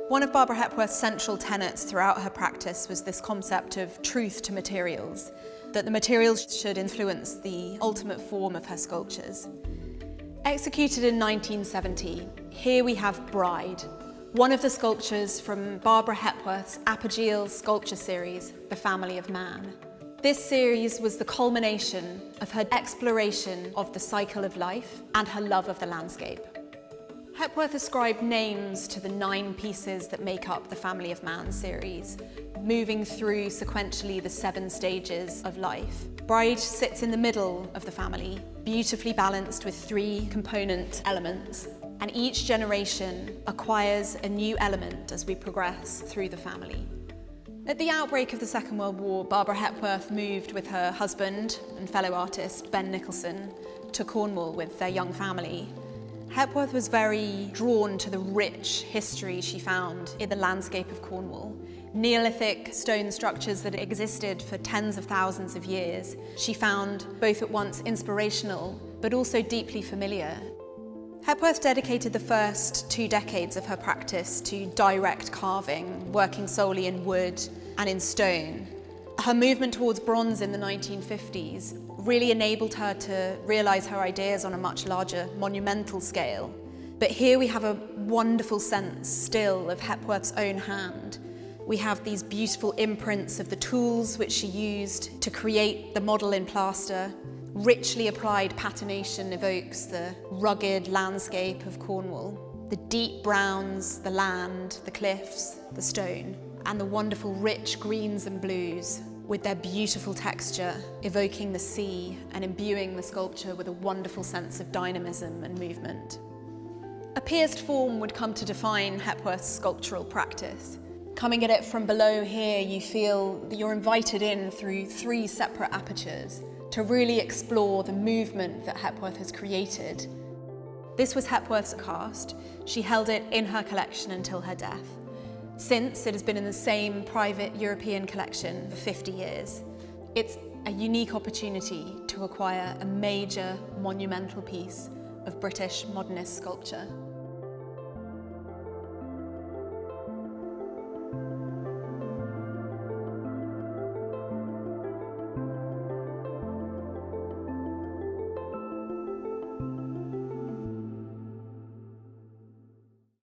One of Barbara Hepworth's central tenets throughout her practice was this concept of truth to materials, that the materials should influence the ultimate form of her sculptures. Executed in 1970, here we have Bride, one of the sculptures from Barbara Hepworth's apogeal sculpture series, The Family of Man. This series was the culmination of her exploration of the cycle of life and her love of the landscape. Hepworth ascribed names to the 9 pieces that make up the Family of Man series, moving through sequentially the 7 stages of life. Bride sits in the middle of the family, beautifully balanced with 3 component elements, and each generation acquires a new element as we progress through the family. At the outbreak of the Second World War, Barbara Hepworth moved with her husband and fellow artist, Ben Nicholson, to Cornwall with their young family. Hepworth was very drawn to the rich history she found in the landscape of Cornwall. Neolithic stone structures that existed for tens of thousands of years, she found both at once inspirational but also deeply familiar. Hepworth dedicated the first 2 decades of her practice to direct carving, working solely in wood and in stone. Her movement towards bronze in the 1950s really enabled her to realise her ideas on a much larger monumental scale. But here we have a wonderful sense still of Hepworth's own hand. We have these beautiful imprints of the tools which she used to create the model in plaster. Richly applied patination evokes the rugged landscape of Cornwall. The deep browns, the land, the cliffs, the stone, and the wonderful rich greens and blues with their beautiful texture, evoking the sea and imbuing the sculpture with a wonderful sense of dynamism and movement. A pierced form would come to define Hepworth's sculptural practice. Coming at it from below here, you feel that you're invited in through 3 separate apertures to really explore the movement that Hepworth has created. This was Hepworth's cast. She held it in her collection until her death. Since, it has been in the same private European collection for 50 years. It's a unique opportunity to acquire a major monumental piece of British modernist sculpture.